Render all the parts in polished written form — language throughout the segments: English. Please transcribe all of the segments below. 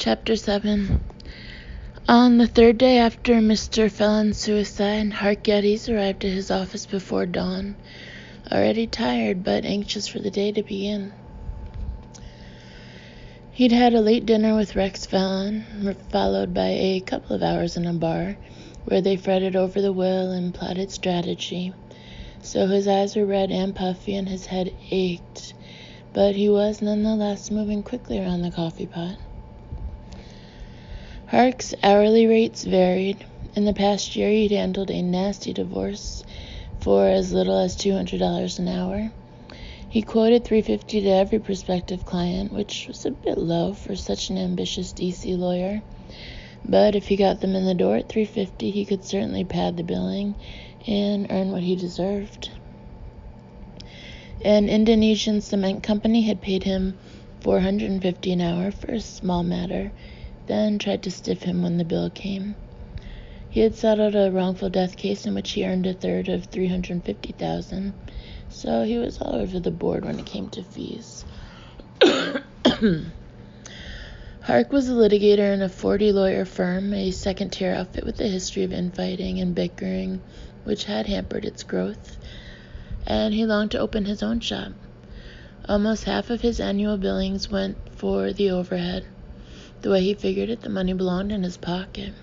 Chapter 7. On the third day after Mr. Fallon's suicide, Hark Geddes arrived at his office before dawn, already tired but anxious for the day to begin. He'd had a late dinner with Rex Fallon, followed by a couple of hours in a bar, where they fretted over the will and plotted strategy. So his eyes were red and puffy and his head ached, but he was nonetheless moving quickly around the coffee pot. Hark's hourly rates varied. In the past year, he'd handled a nasty divorce for as little as $200 an hour. He quoted $350 to every prospective client, which was a bit low for such an ambitious DC lawyer. But if he got them in the door at $350, he could certainly pad the billing and earn what he deserved. An Indonesian cement company had paid him $450 an hour for a small matter, then tried to stiff him when the bill came. He had settled a wrongful death case in which he earned a third of $350,000, so he was all over the board when it came to fees. Hark was a litigator in a 40-lawyer firm, a second-tier outfit with a history of infighting and bickering, which had hampered its growth, and he longed to open his own shop. Almost half of his annual billings went for the overhead. The way he figured it, the money belonged in his pocket.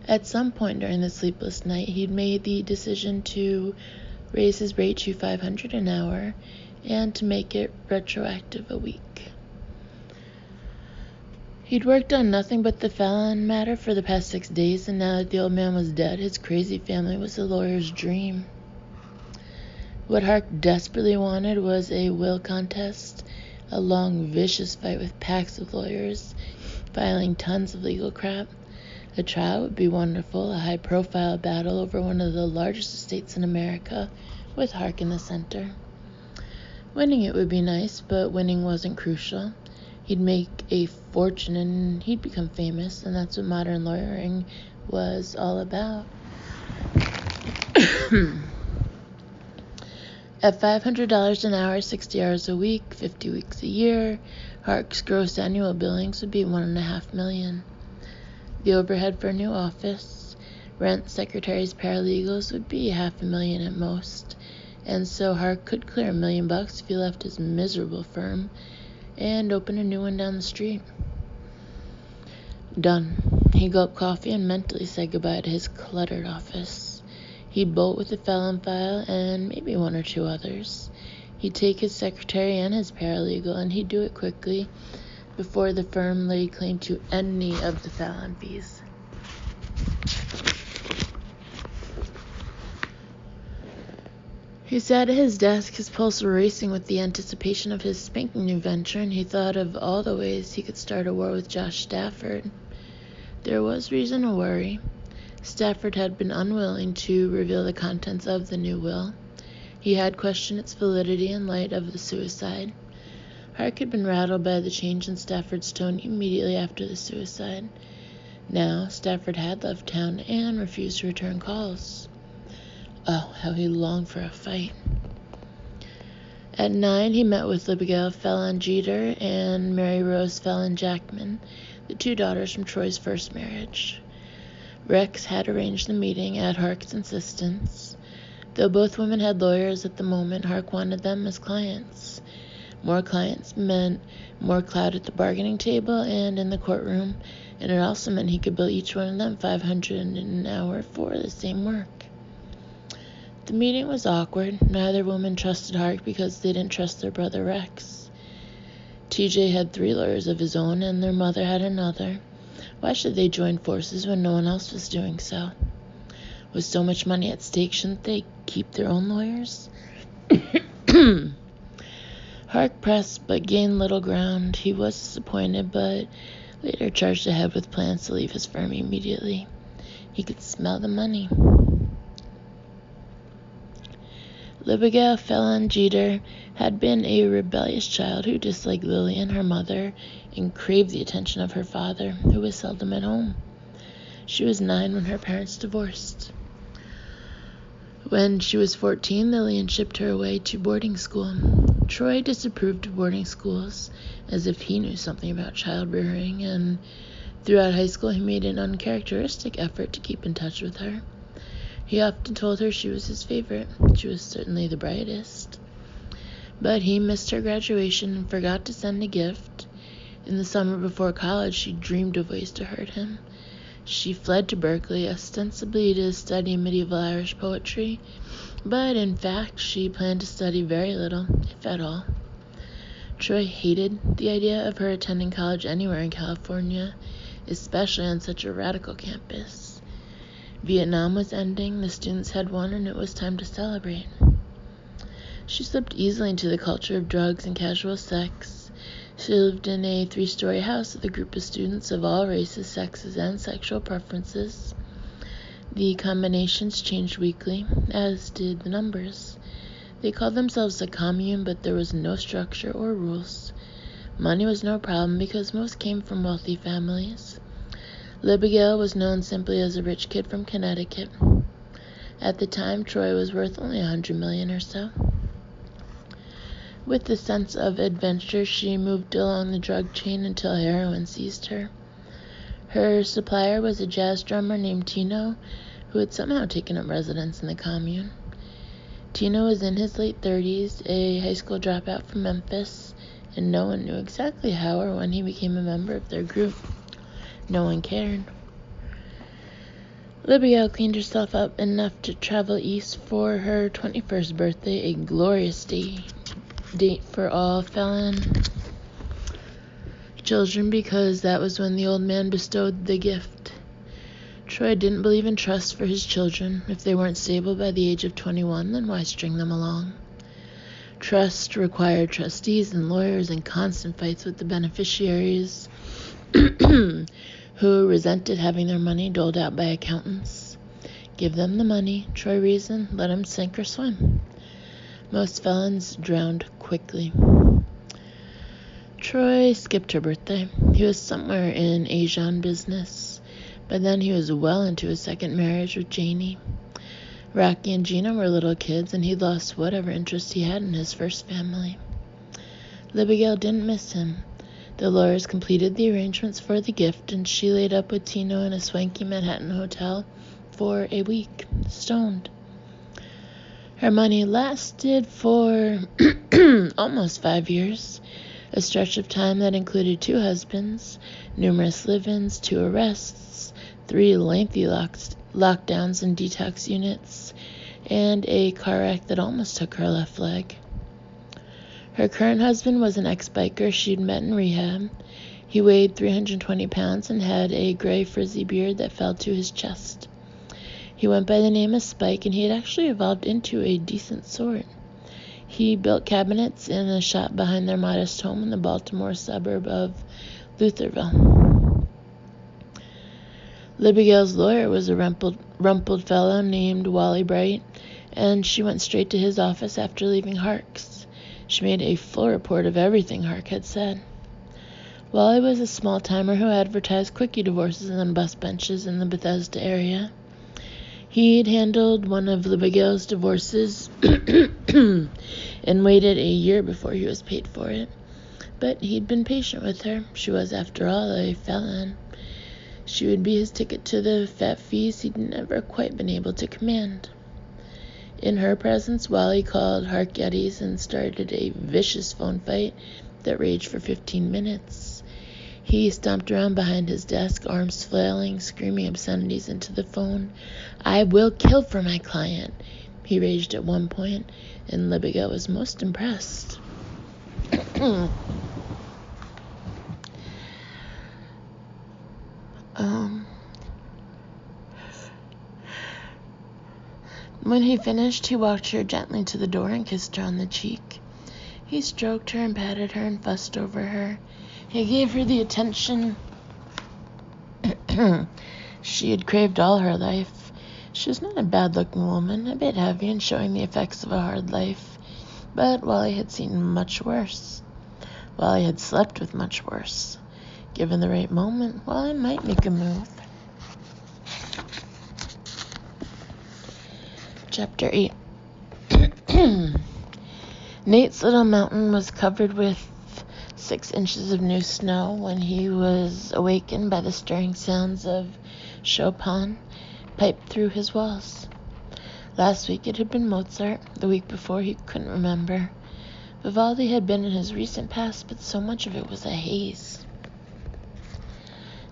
At some point during the sleepless night, he'd made the decision to raise his rate to $500 an hour and to make it retroactive a week. He'd worked on nothing but the Fallon matter for the past 6 days, and now that the old man was dead, his crazy family was a lawyer's dream. What Hark desperately wanted was a will contest, a long, vicious fight with packs of lawyers, filing tons of legal crap. A trial would be wonderful, a high-profile battle over one of the largest estates in America, with Hark in the center. Winning it would be nice, but winning wasn't crucial. He'd make a fortune and he'd become famous, and that's what modern lawyering was all about. At $500 an hour, 60 hours a week, 50 weeks a year, Hark's gross annual billings would be $1.5 million. The overhead for a new office, rent, secretaries, paralegals would be $500,000 at most, and so Hark could clear $1 million if he left his miserable firm and open a new one down the street. Done. He gulped coffee and mentally said goodbye to his cluttered office. He'd bolt with the Fallon file and maybe one or two others. He'd take his secretary and his paralegal, and he'd do it quickly before the firm laid claim to any of the Fallon fees. He sat at his desk, his pulse racing with the anticipation of his spanking new venture, and he thought of all the ways he could start a war with Josh Stafford. There was reason to worry. Stafford had been unwilling to reveal the contents of the new will. He had questioned its validity in light of the suicide. Hark had been rattled by the change in Stafford's tone immediately after the suicide. Now, Stafford had left town and refused to return calls. Oh, how he longed for a fight. At 9, he met with Abigail Fallon Jeter and Mary Rose Fallon Jackman, the two daughters from Troy's first marriage. Rex had arranged the meeting at Hark's insistence. Though both women had lawyers at the moment, Hark wanted them as clients. More clients meant more clout at the bargaining table and in the courtroom, and it also meant he could bill each one of them $500 an hour for the same work. The meeting was awkward. Neither woman trusted Hark because they didn't trust their brother Rex. TJ had 3 lawyers of his own, and their mother had another. Why should they join forces when no one else was doing so? With so much money at stake, shouldn't they keep their own lawyers? Hark pressed but gained little ground. He was disappointed, but later charged ahead with plans to leave his firm immediately. He could smell the money. Abigail Fallon Jeter had been a rebellious child who disliked Lillian, her mother, and craved the attention of her father, who was seldom at home. She was 9 when her parents divorced. When she was 14, Lillian shipped her away to boarding school. Troy disapproved of boarding schools, as if he knew something about child rearing, and throughout high school he made an uncharacteristic effort to keep in touch with her. He often told her she was his favorite. She was certainly the brightest. But he missed her graduation and forgot to send a gift. In the summer before college, she dreamed of ways to hurt him. She fled to Berkeley, ostensibly to study medieval Irish poetry, but in fact she planned to study very little, if at all. Troy hated the idea of her attending college anywhere in California, especially on such a radical campus. Vietnam was ending, the students had won, and it was time to celebrate. She slipped easily into the culture of drugs and casual sex. She lived in a 3-story house with a group of students of all races, sexes, and sexual preferences. The combinations changed weekly, as did the numbers. They called themselves a commune, but there was no structure or rules. Money was no problem because most came from wealthy families. Libigale was known simply as a rich kid from Connecticut. At the time, Troy was worth only $100 million or so. With the sense of adventure, she moved along the drug chain until heroin seized her. Her supplier was a jazz drummer named Tino, who had somehow taken up residence in the commune. Tino was in his late 30s, a high school dropout from Memphis, and no one knew exactly how or when he became a member of their group. No one cared. Libigale cleaned herself up enough to travel east for her 21st birthday, a glorious date for all Felon children, because that was when the old man bestowed the gift. Troy didn't believe in trust for his children. If they weren't stable by the age of 21, then why string them along? Trust required trustees and lawyers and constant fights with the beneficiaries who resented having their money doled out by accountants. Give them the money, Troy reasoned, let them sink or swim. Most felons drowned quickly. Troy skipped her birthday. He was somewhere in Asian business. By then he was well into his second marriage with Janie. Rocky and Gina were little kids, and he'd lost whatever interest he had in his first family. Libigale didn't miss him. The lawyers completed the arrangements for the gift, and she laid up with Tino in a swanky Manhattan hotel for a week, stoned. Her money lasted for almost 5 years, a stretch of time that included 2 husbands, numerous live-ins, 2 arrests, 3 lengthy lockdowns and detox units, and a car wreck that almost took her left leg. Her current husband was an ex-biker she'd met in rehab. He weighed 320 pounds and had a gray frizzy beard that fell to his chest. He went by the name of Spike, and he had actually evolved into a decent sort. He built cabinets in a shop behind their modest home in the Baltimore suburb of Lutherville. Libigale's lawyer was a rumpled fellow named Wally Bright, and she went straight to his office after leaving Hark's. She made a full report of everything Hark had said. Wally was a small-timer who advertised quickie divorces on bus benches in the Bethesda area. He'd handled one of Libigale's divorces and waited a year before he was paid for it. But he'd been patient with her. She was, after all, a felon. She would be his ticket to the fat fees he'd never quite been able to command. In her presence, Wally called Hark Yetis and started a vicious phone fight that raged for 15 minutes. He stomped around behind his desk, arms flailing, screaming obscenities into the phone. "I will kill for my client," he raged at one point, and Libigale was most impressed. When he finished, he walked her gently to the door and kissed her on the cheek. He stroked her and patted her and fussed over her. He gave her the attention she had craved all her life. She was not a bad-looking woman, a bit heavy and showing the effects of a hard life. But Wally had seen much worse. Wally had slept with much worse. Given the right moment, Wally might make a move. Chapter 8. Nate's little mountain was covered with 6 inches of new snow when he was awakened by the stirring sounds of Chopin piped through his walls. Last week it had been Mozart, the week before he couldn't remember. Vivaldi had been in his recent past, but so much of it was a haze.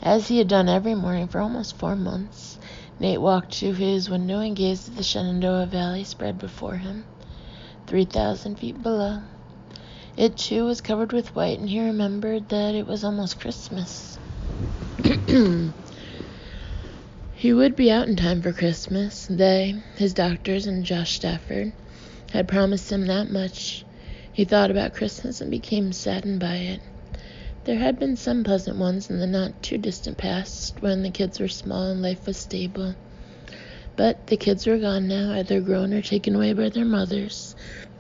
As he had done every morning for almost 4 months, Nate walked to his window and gazed at the Shenandoah Valley spread before him, 3,000 feet below. It, too, was covered with white, and he remembered that it was almost Christmas. He would be out in time for Christmas. They, his doctors and Josh Stafford, had promised him that much. He thought about Christmas and became saddened by it. There had been some pleasant ones in the not-too-distant past when the kids were small and life was stable. But the kids were gone now, either grown or taken away by their mothers.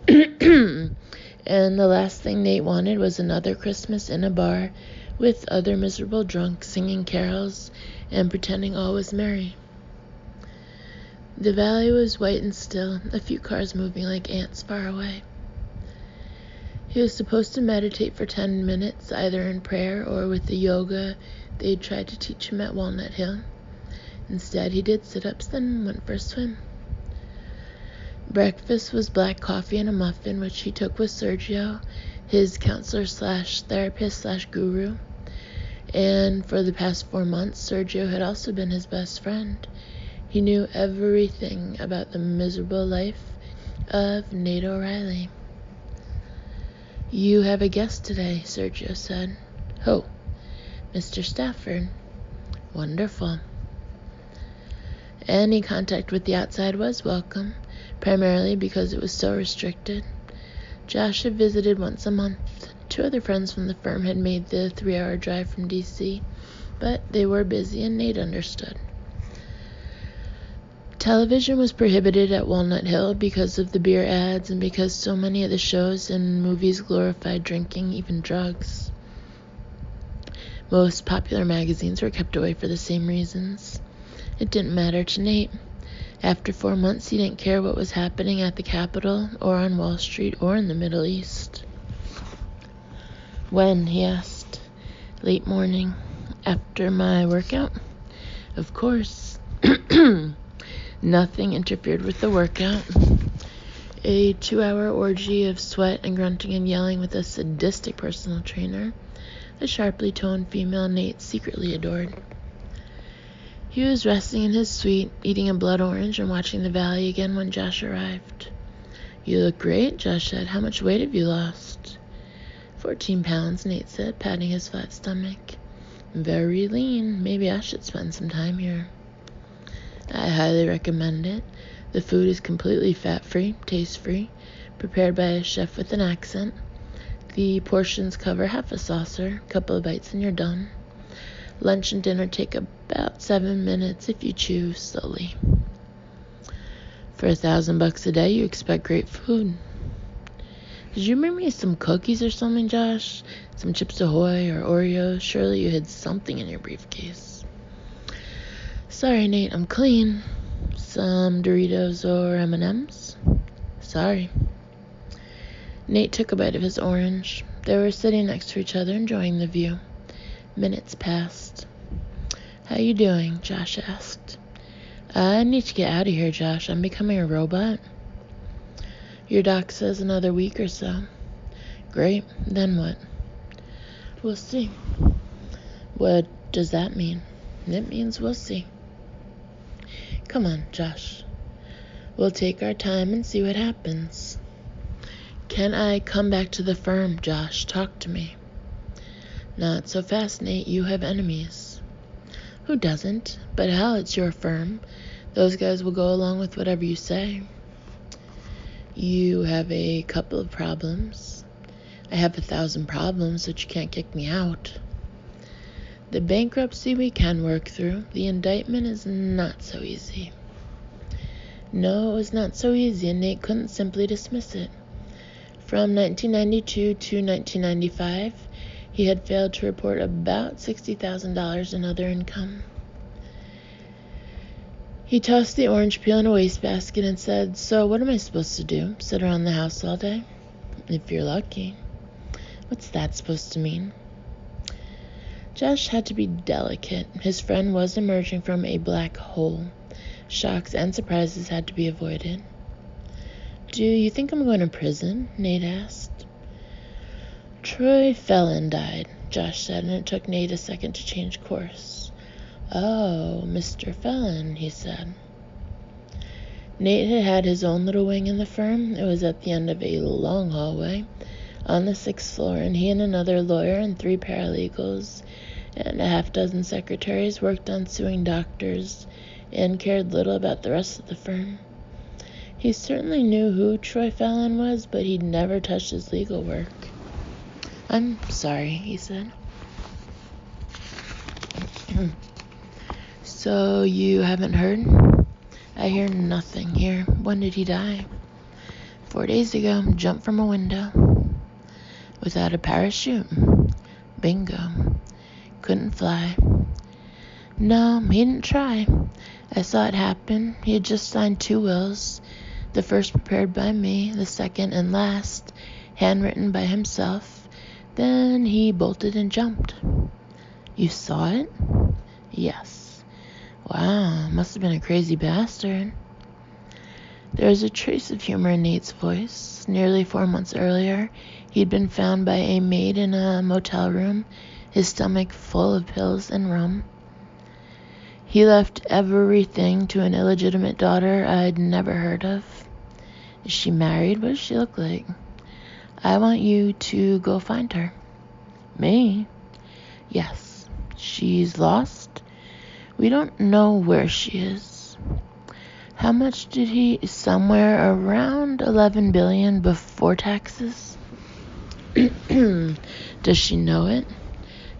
And the last thing Nate wanted was another Christmas in a bar with other miserable drunks singing carols and pretending all was merry. The valley was white and still, a few cars moving like ants far away. He was supposed to meditate for 10 minutes, either in prayer or with the yoga they'd tried to teach him at Walnut Hill. Instead, he did sit-ups, then went for a swim. Breakfast was black coffee and a muffin, which he took with Sergio, his counselor/therapist/guru. And for the past 4 months, Sergio had also been his best friend. He knew everything about the miserable life of Nate O'Reilly. "You have a guest today," Sergio said. "Who?" "Mr. Stafford." "Wonderful." Any contact with the outside was welcome, primarily because it was so restricted. Josh had visited once a month. 2 other friends from the firm had made the 3-hour drive from D.C., but they were busy and Nate understood. Television was prohibited at Walnut Hill because of the beer ads and because so many of the shows and movies glorified drinking, even drugs. Most popular magazines were kept away for the same reasons. It didn't matter to Nate. After 4 months, he didn't care what was happening at the Capitol or on Wall Street or in the Middle East. "When?" he asked. "Late morning. After my workout?" "Of course." Nothing interfered with the workout. A 2-hour orgy of sweat and grunting and yelling with a sadistic personal trainer, a sharply toned female Nate secretly adored. He was resting in his suite, eating a blood orange and watching the valley again when Josh arrived. "You look great," Josh said. "How much weight have you lost?" 14 pounds, Nate said, patting his flat stomach. "Very lean. Maybe I should spend some time here." "I highly recommend it. The food is completely fat-free, taste-free, prepared by a chef with an accent. The portions cover half a saucer, a couple of bites and you're done. Lunch and dinner take about 7 minutes if you chew slowly. For $1,000 a day, you expect great food." "Did you bring me some cookies or something, Josh? Some Chips Ahoy or Oreos? Surely you hid something in your briefcase." "Sorry, Nate, I'm clean." "Some Doritos or M&Ms?" "Sorry." Nate took a bite of his orange. They were sitting next to each other, enjoying the view. Minutes passed. "How you doing?" Josh asked. "I need to get out of here, Josh. I'm becoming a robot." "Your doc says another week or so." "Great. Then what?" "We'll see." "What does that mean?" "It means we'll see." "Come on, Josh. We'll take our time and see what happens." "Can I come back to the firm, Josh? Talk to me." "Not so fast, Nate. You have enemies." "Who doesn't? But hell, it's your firm. Those guys will go along with whatever you say." "You have a couple of problems." "I have 1,000 problems, but you can't kick me out." "The bankruptcy we can work through. The indictment is not so easy." No, it was not so easy, and Nate couldn't simply dismiss it. From 1992 to 1995, he had failed to report about $60,000 in other income. He tossed the orange peel in a wastebasket and said, "So what am I supposed to do? Sit around the house all day?" if you're lucky. What's that supposed to mean? Josh had to be delicate. His friend was emerging from a black hole. Shocks and surprises had to be avoided. Do you think I'm going to prison? Nate asked. Troy Felon died, Josh said, and it took Nate a second to change course. Oh, Mr. Felon, he said. Nate had had his own little wing in the firm. It was at the end of a long hallway on the 6th floor, and he and another lawyer and 3 paralegals and a half-dozen secretaries worked on suing doctors and cared little about the rest of the firm. He certainly knew who Troy Felon was, but he'd never touched his legal work. I'm sorry, he said. So you haven't heard? I hear nothing here. When did he die? 4 days ago. Jumped from a window. Without a parachute. Bingo. Couldn't fly. No, he didn't try. I saw it happen. He had just signed 2 wills. The first prepared by me, the second and last handwritten by himself. Then he bolted and jumped. You saw it? Yes. Wow, must have been a crazy bastard. There was a trace of humor in Nate's voice. Nearly 4 months earlier, he'd been found by a maid in a motel room, his stomach full of pills and rum. He left everything to an illegitimate daughter I'd never heard of. Is she married? What does she look like? I want you to go find her. Me? Yes. She's lost? We don't know where she is. How much did he? Somewhere around 11 billion before taxes. Does she know it?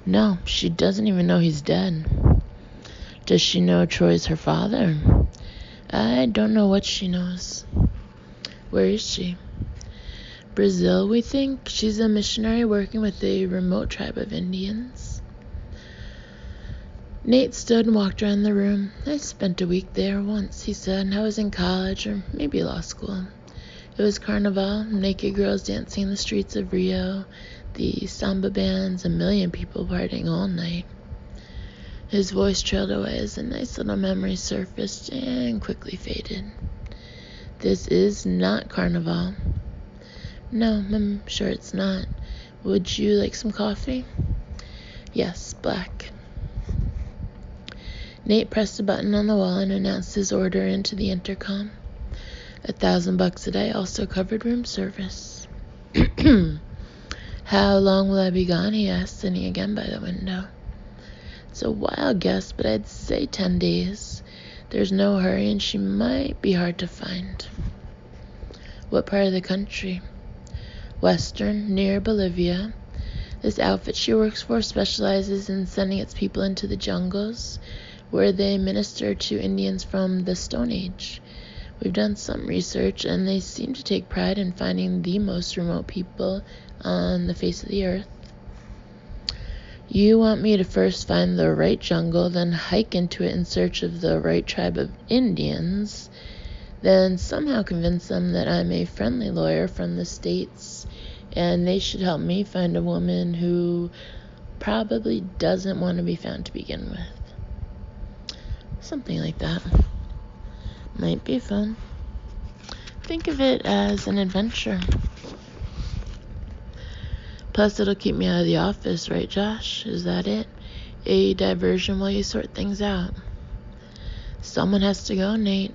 No, she doesn't even know he's dead. Does she know Troy's her father? I don't know what she knows. Where is she? Brazil, we think. She's a missionary working with a remote tribe of Indians. Nate stood and walked around the room. I spent a week there once, he said. I was in college, or maybe law school. It was Carnival, naked girls dancing in the streets of Rio, the samba bands, a million people partying all night. His voice trailed away as a nice little memory surfaced and quickly faded. This is not Carnival. No, I'm sure it's not. Would you like some coffee? Yes, black. Nate pressed a button on the wall and announced his order into the intercom. $1,000 a day also covered room service. How long will I be gone? He asked, sitting again by the window. It's a wild guess, but I'd say 10 days. There's no hurry, and she might be hard to find. What part of the country? Western, near Bolivia. This outfit she works for specializes in sending its people into the jungles, where they minister to Indians from the Stone Age. We've done some research, and they seem to take pride in finding the most remote people on the face of the earth. You want me to first find the right jungle, then hike into it in search of the right tribe of Indians, then somehow convince them that I'm a friendly lawyer from the States, and they should help me find a woman who probably doesn't want to be found to begin with. Something like that. Might be fun. Think of it as an adventure. Plus, it'll keep me out of the office, right, Josh? Is that it? A diversion while you sort things out. Someone has to go, Nate.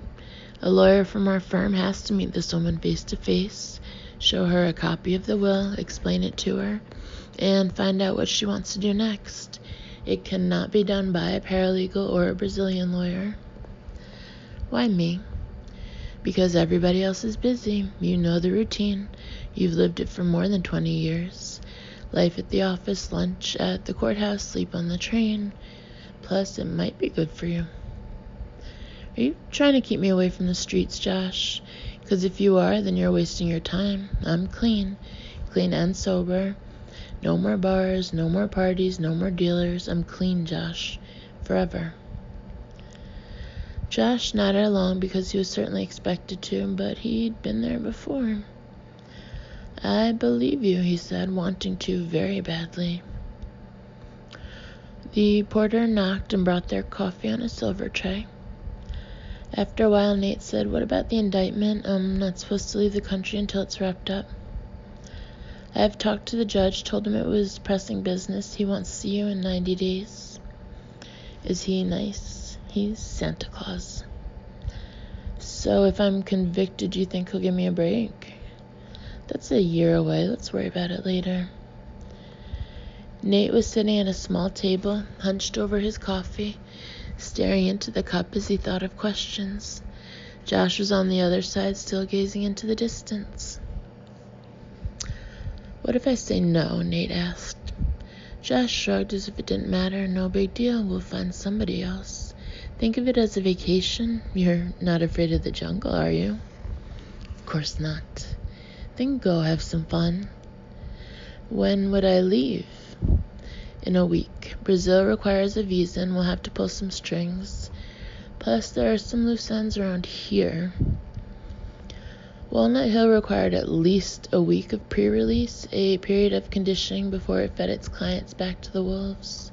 A lawyer from our firm has to meet this woman face to face, show her a copy of the will, explain it to her, and find out what she wants to do next. It cannot be done by a paralegal or a Brazilian lawyer. Why me? Because everybody else is busy. You know the routine. You've lived it for more than 20 years. Life at the office, lunch at the courthouse, sleep on the train. Plus, it might be good for you. Are you trying to keep me away from the streets, Josh? Because if you are, then you're wasting your time. I'm clean. Clean and sober. No more bars, no more parties, no more dealers. I'm clean, Josh. Forever. Josh nodded along because he was certainly expected to, but he'd been there before. I believe you, he said, wanting to very badly. The porter knocked and brought their coffee on a silver tray. After a while, Nate said, "What about the indictment? I'm not supposed to leave the country until it's wrapped up." "I've talked to the judge, told him it was pressing business. He wants to see you in 90 days. "Is he nice?" "He's Santa Claus." "So if I'm convicted, you think he'll give me a break?" "That's a year away. Let's worry about it later." Nate was sitting at a small table, hunched over his coffee, staring into the cup as he thought of questions. Josh was on the other side, still gazing into the distance. "What if I say no?" Nate asked. Josh shrugged as if it didn't matter. "No big deal. We'll find somebody else. Think of it as a vacation. You're not afraid of the jungle, are you?" "Of course not." "Then go have some fun." "When would I leave?" "In a week. Brazil requires a visa and we'll have to pull some strings. Plus, there are some loose ends around here." Walnut Hill required at least a week of pre-release, a period of conditioning before it fed its clients back to the wolves.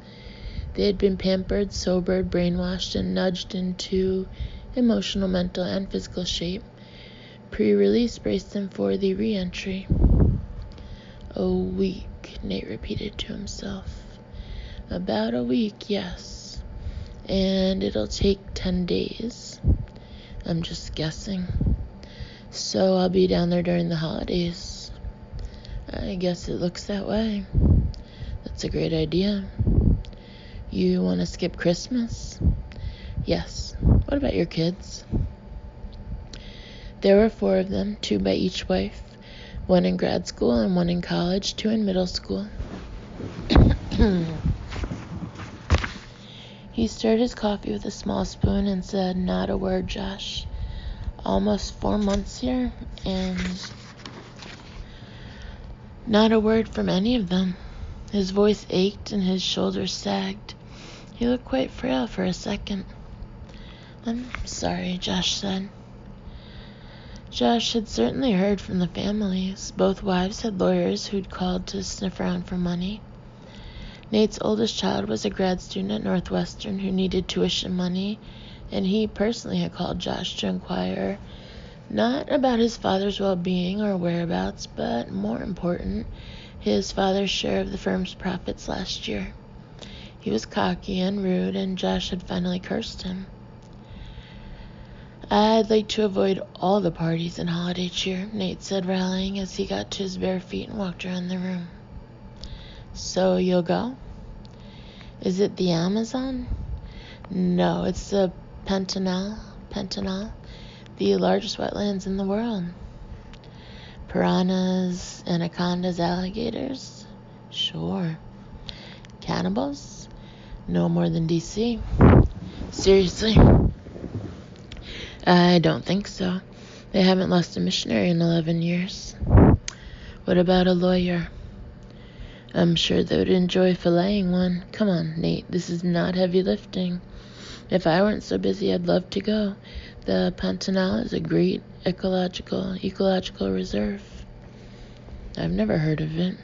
They had been pampered, sobered, brainwashed, and nudged into emotional, mental, and physical shape. Pre-release braced them for the re-entry. "A week," Nate repeated to himself. "About a week, yes. And it'll take 10 days. I'm just guessing. So I'll be down there during the holidays." "I guess it looks that way." "That's a great idea." "You want to skip Christmas?" "Yes. What about your kids?" There were 4 of them, 2 by each wife, 1 in grad school and 1 in college, 2 in middle school. He stirred his coffee with a small spoon and said, "Not a word, Josh. Almost 4 months here, and not a word from any of them." His voice ached and his shoulders sagged. He looked quite frail for a second. "I'm sorry," Josh said. Josh had certainly heard from the families. Both wives had lawyers who'd called to sniff around for money. Nate's oldest child was a grad student at Northwestern who needed tuition money, and he personally had called Josh to inquire not about his father's well-being or whereabouts, but more important, his father's share of the firm's profits last year. He was cocky and rude, and Josh had finally cursed him. "I'd like to avoid all the parties and holiday cheer," Nate said, rallying as he got to his bare feet and walked around the room. "So you'll go?" "Is it the Amazon?" "No, it's the Pantanal, the largest wetlands in the world." "Piranhas, anacondas, alligators?" "Sure." "Cannibals?" "No more than DC." "Seriously?" "I don't think so. They haven't lost a missionary in 11 years. "What about a lawyer?" "I'm sure they would enjoy filleting one." "Come on, Nate, this is not heavy lifting. If I weren't so busy, I'd love to go. The Pantanal is a great ecological reserve." "I've never heard of it."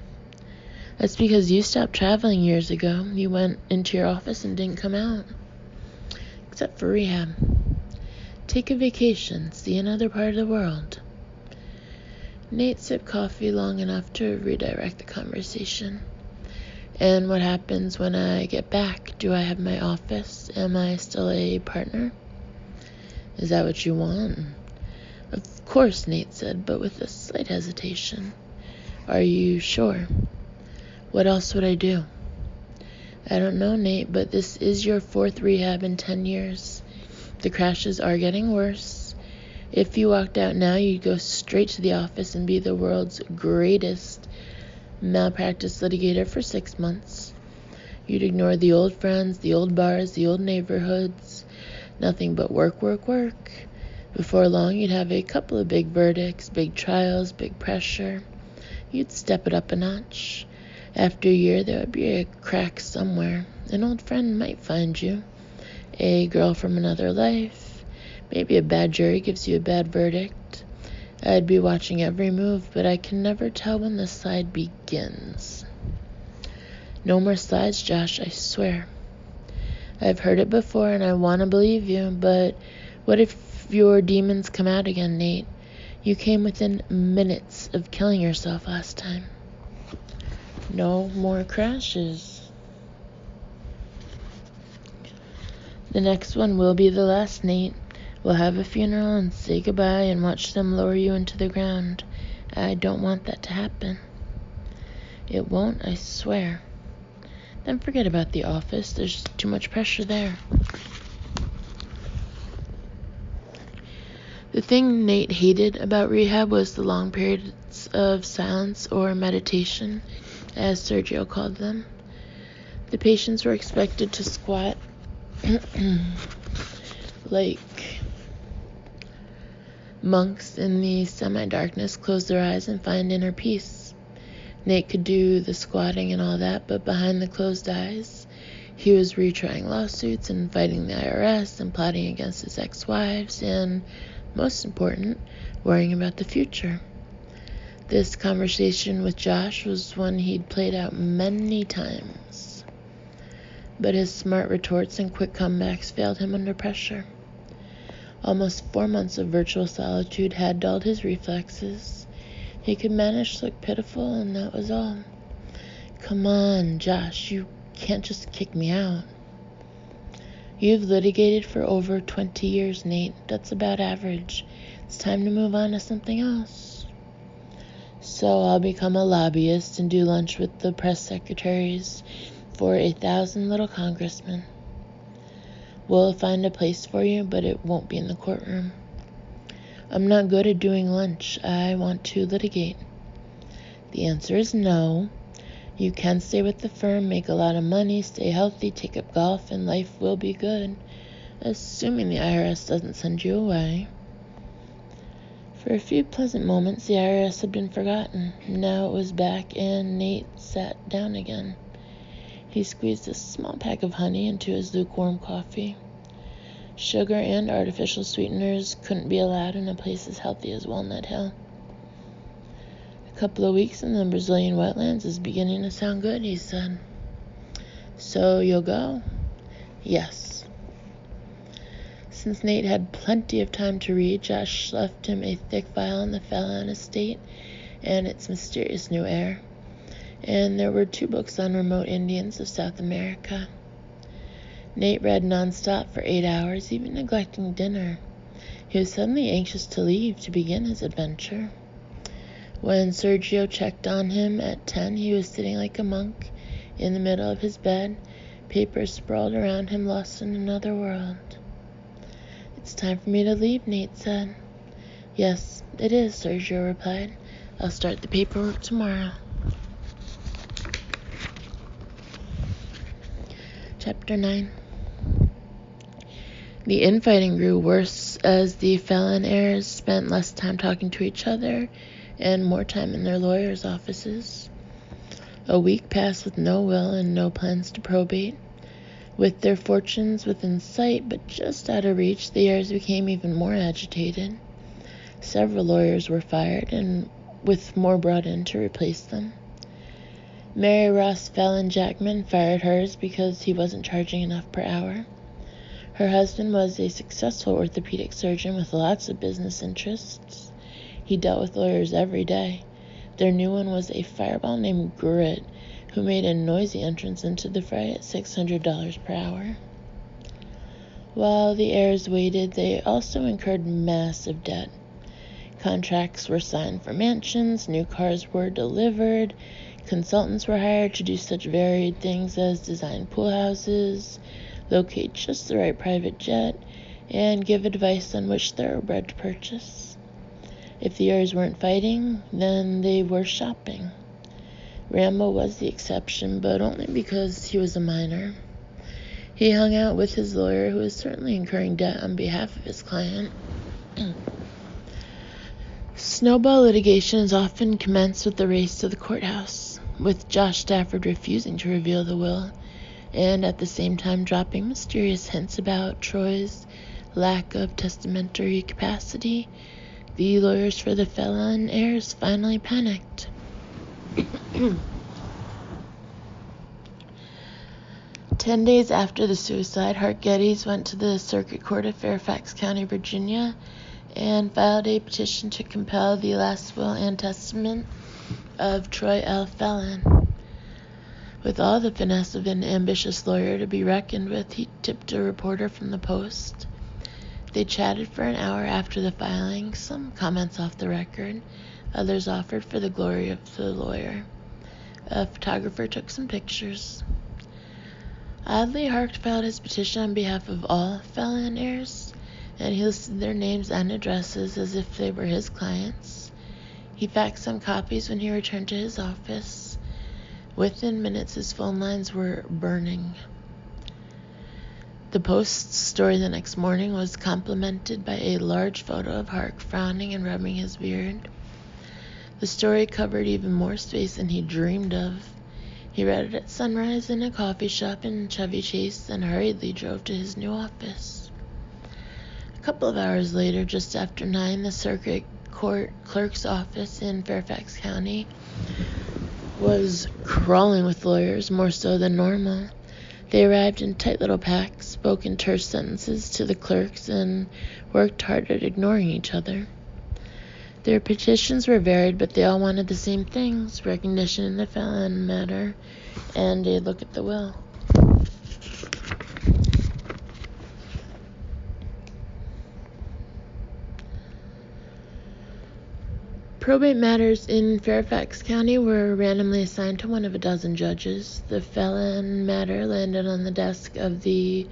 "That's because you stopped traveling years ago. You went into your office and didn't come out. Except for rehab. Take a vacation, see another part of the world." Nate sipped coffee long enough to redirect the conversation. "And what happens when I get back? Do I have my office? Am I still a partner?" "Is that what you want?" "Of course," Nate said, but with a slight hesitation. "Are you sure?" "What else would I do?" "I don't know, Nate, but this is your 4th rehab in 10 years. The crashes are getting worse. If you walked out now, you'd go straight to the office and be the world's greatest malpractice litigator for 6 months. You'd ignore the old friends, the old bars, the old neighborhoods. Nothing but work. Before long, you'd have a couple of big verdicts, big trials, big pressure. You'd step it up a notch. After a year, there would be a crack somewhere. An old friend might find you. A girl from another life. Maybe a bad jury gives you a bad verdict. I'd be watching every move, but I can never tell when the slide begins. No more slides, Josh, I swear. I've heard it before and I want to believe you, but what if your demons come out again, Nate? You came within minutes of killing yourself last time. No more crashes. The next one will be the last, Nate. We'll have a funeral and say goodbye and watch them lower you into the ground. I don't want that to happen. It won't, I swear. Then forget about the office. There's too much pressure there. The thing Nate hated about rehab was the long periods of silence or meditation, as Sergio called them. The patients were expected to squat like monks in the semi-darkness, close their eyes and find inner peace. Nate could do the squatting and all that, but behind the closed eyes, he was retrying lawsuits and fighting the IRS and plotting against his ex-wives and, most important, worrying about the future. This conversation with Josh was one he'd played out many times, but his smart retorts and quick comebacks failed him under pressure. Almost 4 months of virtual solitude had dulled his reflexes. He could manage to look pitiful, and that was all. Come on, Josh, you can't just kick me out. You've litigated for over 20 years, Nate. That's about average. It's time to move on to something else. So I'll become a lobbyist and do lunch with the press secretaries for 1,000 little congressmen. We'll find a place for you, but it won't be in the courtroom. I'm not good at doing lunch. I want to litigate. The answer is no. You can stay with the firm, make a lot of money, stay healthy, take up golf, and life will be good, assuming the IRS doesn't send you away. For a few pleasant moments, the IRS had been forgotten. Now it was back, and Nate sat down again. He squeezed a small pack of honey into his lukewarm coffee. Sugar and artificial sweeteners couldn't be allowed in a place as healthy as Walnut Hill. A couple of weeks in the Brazilian wetlands is beginning to sound good, he said. So you'll go? Yes. Since Nate had plenty of time to read, Josh left him a thick file on the Fallon estate and its mysterious new heir. And there were 2 books on remote Indians of South America. Nate read nonstop for 8 hours, even neglecting dinner. He was suddenly anxious to leave to begin his adventure. When Sergio checked on him at 10, he was sitting like a monk in the middle of his bed, papers sprawled around him, lost in another world. It's time for me to leave, Nate said. Yes, it is, Sergio replied. I'll start the paperwork tomorrow. Chapter 9. The infighting grew worse as the Fallon heirs spent less time talking to each other and more time in their lawyers' offices. A week passed with no will and no plans to probate. With their fortunes within sight but just out of reach, the heirs became even more agitated. Several lawyers were fired, and with more brought in to replace them. Mary Ross Fallon Jackman fired hers because he wasn't charging enough per hour. Her husband was a successful orthopedic surgeon with lots of business interests. He dealt with lawyers every day. Their new one was a fireball named Grit, who made a noisy entrance into the fray at $600 per hour. While the heirs waited, they also incurred massive debt. Contracts were signed for mansions, new cars were delivered, consultants were hired to do such varied things as design pool houses, locate just the right private jet, and give advice on which thoroughbred to purchase. If the heirs weren't fighting, then they were shopping. Rambo was the exception, but only because he was a minor. He hung out with his lawyer, who was certainly incurring debt on behalf of his client. Snowball litigation is often commenced with the race to the courthouse, with Josh Stafford refusing to reveal the will, and at the same time dropping mysterious hints about Troy's lack of testamentary capacity, The lawyers for the Fallon heirs finally panicked. 10 days after the suicide, Hart Geddes went to the Circuit Court of Fairfax County, Virginia, and filed a petition to compel the last will and testament of Troy L. Fallon. With all the finesse of an ambitious lawyer to be reckoned with, he tipped a reporter from the Post. They chatted for an hour after the filing, some comments off the record, others offered for the glory of the lawyer. A photographer took some pictures. Oddly, Hart filed his petition on behalf of all Fallon heirs, and he listed their names and addresses as if they were his clients. He faxed some copies when he returned to his office. Within minutes, his phone lines were burning. The Post's story the next morning was complemented by a large photo of Hart frowning and rubbing his beard. The story covered even more space than he dreamed of. He read it at sunrise in a coffee shop in Chevy Chase and hurriedly drove to his new office. A couple of hours later, just after 9, the Circuit Court clerk's office in Fairfax County was crawling with lawyers, more so than normal. They arrived in tight little packs, spoke in terse sentences to the clerks, and worked hard at ignoring each other. Their petitions were varied, but they all wanted the same things: recognition in the Fallon matter and a look at the will. Probate matters in Fairfax County were randomly assigned to one of a dozen judges. The Fallon matter landed on the desk of the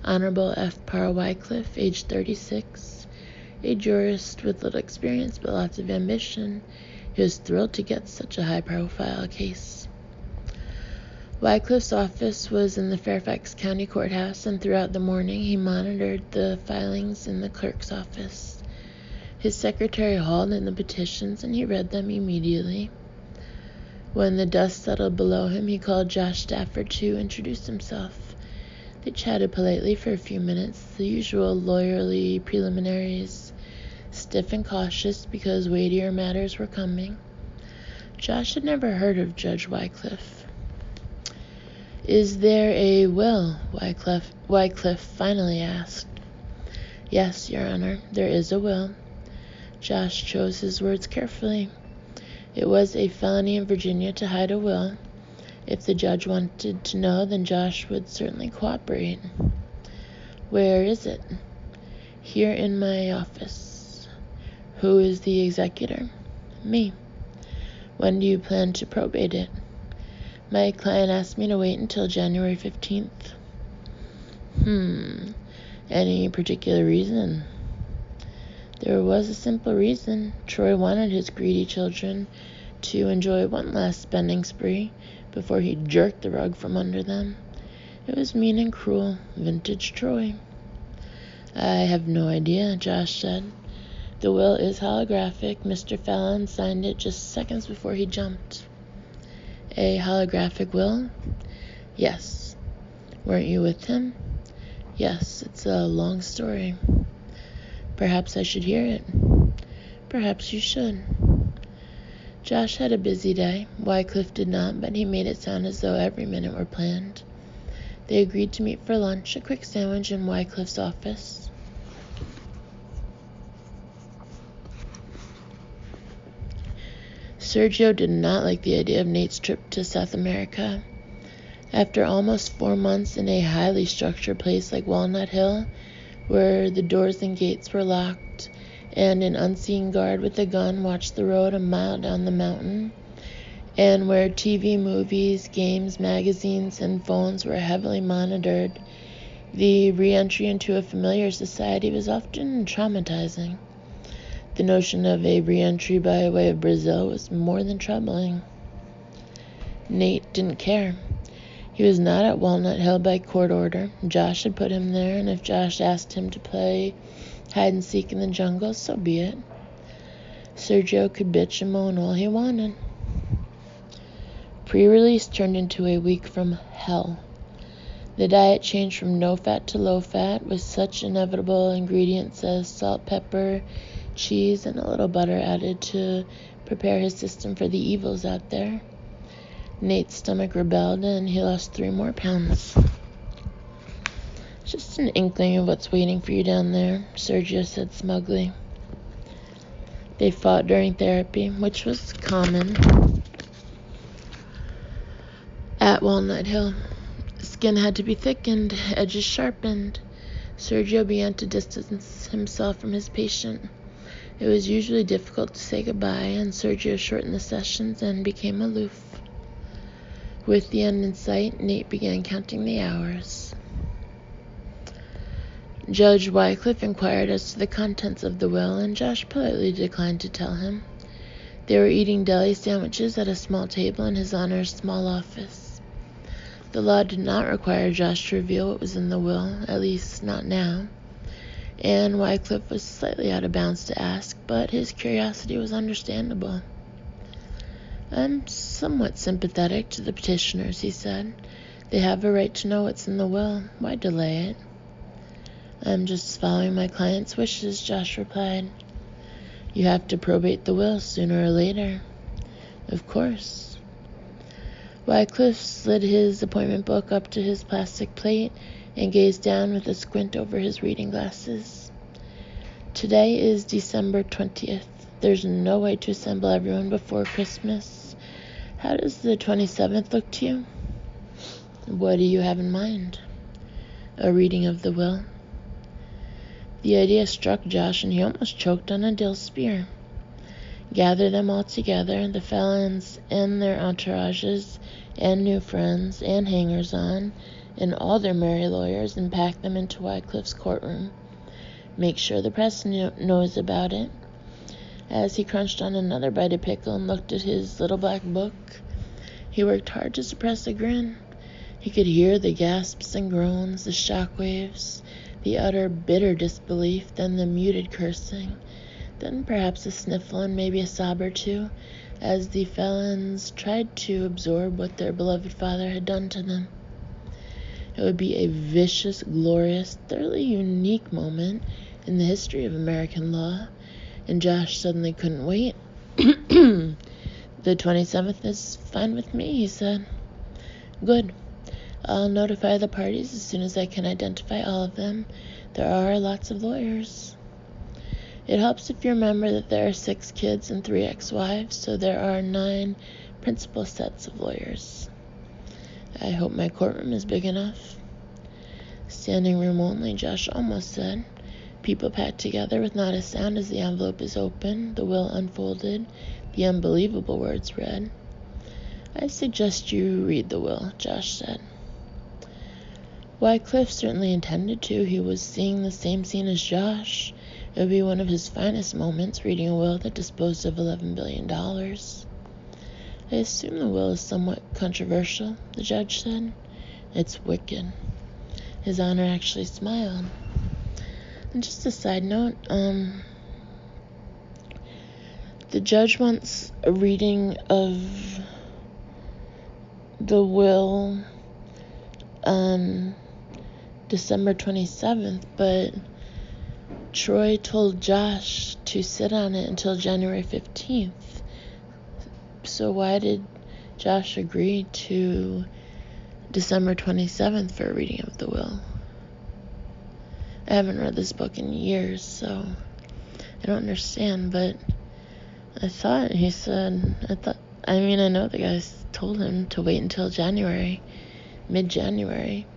Honorable F. Parr Wycliffe, age 36, a jurist with little experience but lots of ambition. He was thrilled to get such a high-profile case. Wycliffe's office was in the Fairfax County Courthouse, and throughout the morning he monitored the filings in the clerk's office. His secretary hauled in the petitions, and he read them immediately. When the dust settled below him, he called Josh Stafford to introduce himself. They chatted politely for a few minutes, the usual lawyerly preliminaries, stiff and cautious because weightier matters were coming. Josh had never heard of Judge Wycliffe. "Is there a will?" Wycliffe finally asked. "Yes, Your Honor, there is a will." Josh chose his words carefully. It was a felony in Virginia to hide a will. If the judge wanted to know, then Josh would certainly cooperate. "Where is it?" "Here in my office." "Who is the executor?" "Me." "When do you plan to probate it?" "My client asked me to wait until January 15th. Any particular reason?" There was a simple reason. Troy wanted his greedy children to enjoy one last spending spree before he jerked the rug from under them. It was mean and cruel, vintage Troy. "I have no idea," Josh said. "The will is holographic. Mr. Fallon signed it just seconds before he jumped." "A holographic will?" "Yes." "Weren't you with him?" "Yes, it's a long story." "Perhaps I should hear it." "Perhaps you should." Josh had a busy day. Wycliffe did not, but he made it sound as though every minute were planned. They agreed to meet for lunch, a quick sandwich in Wycliffe's office. Sergio did not like the idea of Nate's trip to South America. After almost 4 months in a highly structured place like Walnut Hill, where the doors and gates were locked, and an unseen guard with a gun watched the road a mile down the mountain, and where TV, movies, games, magazines, and phones were heavily monitored, the re-entry into a familiar society was often traumatizing. The notion of a re-entry by way of Brazil was more than troubling. Nate didn't care. He was not at Walnut Hill by court order. Josh had put him there, and if Josh asked him to play hide-and-seek in the jungle, so be it. Sergio could bitch and moan all he wanted. Pre-release turned into a week from hell. The diet changed from no-fat to low-fat, with such inevitable ingredients as salt, pepper, cheese, and a little butter added to prepare his system for the evils out there. Nate's stomach rebelled, and he lost 3 more pounds. Just an inkling of what's waiting for you down there, Sergio said smugly. They fought during therapy, which was common at Walnut Hill. Skin had to be thickened, edges sharpened. Sergio began to distance himself from his patient. It was usually difficult to say goodbye, and Sergio shortened the sessions and became aloof. With the end in sight, Nate began counting the hours. Judge Wycliffe inquired as to the contents of the will, and Josh politely declined to tell him. They were eating deli sandwiches at a small table in His Honor's small office. The law did not require Josh to reveal what was in the will, at least not now, and Wycliffe was slightly out of bounds to ask, but his curiosity was understandable. I'm somewhat sympathetic to the petitioners, he said. They have a right to know what's in the will. Why delay it? I'm just following my client's wishes, Josh replied. You have to probate the will sooner or later. Of course. Wycliffe slid his appointment book up to his plastic plate and gazed down with a squint over his reading glasses. Today is December 20th. There's no way to assemble everyone before Christmas. How does the 27th look to you? What do you have in mind? A reading of the will. The idea struck Josh, and he almost choked on a dill spear. Gather them all together, the felons and their entourages, and new friends, and hangers-on, and all their merry lawyers, and pack them into Wycliffe's courtroom. Make sure the press knows about it. As he crunched on another bite of pickle and looked at his little black book, he worked hard to suppress a grin. He could hear the gasps and groans, the shockwaves, the utter bitter disbelief, then the muted cursing, then perhaps a sniffle and maybe a sob or two, as the felons tried to absorb what their beloved father had done to them. It would be a vicious, glorious, thoroughly unique moment in the history of American law, and Josh suddenly couldn't wait. The 27th is fine with me, he said. Good. I'll notify the parties as soon as I can identify all of them. There are lots of lawyers. It helps if you remember that there are 6 kids and 3 ex-wives, so there are 9 principal sets of lawyers. I hope my courtroom is big enough. Standing room only, Josh almost said. People packed together with not a sound as the envelope is opened, the will unfolded, the unbelievable words read. I suggest you read the will, Josh said. Wycliffe certainly intended to. He was seeing the same scene as Josh. It would be one of his finest moments, reading a will that disposed of $11 billion. I assume the will is somewhat controversial, the judge said. It's wicked. His Honor actually smiled. And just a side note, the judge wants a reading of the will on December 27th, but Troy told Josh to sit on it until January 15th. So why did Josh agree to December 27th for a reading of the will? I haven't read this book in years, so I don't understand, but I know the guys told him to wait until January, mid-January.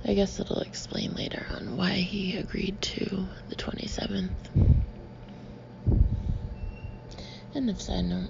I guess it'll explain later on why he agreed to the 27th. End of side note.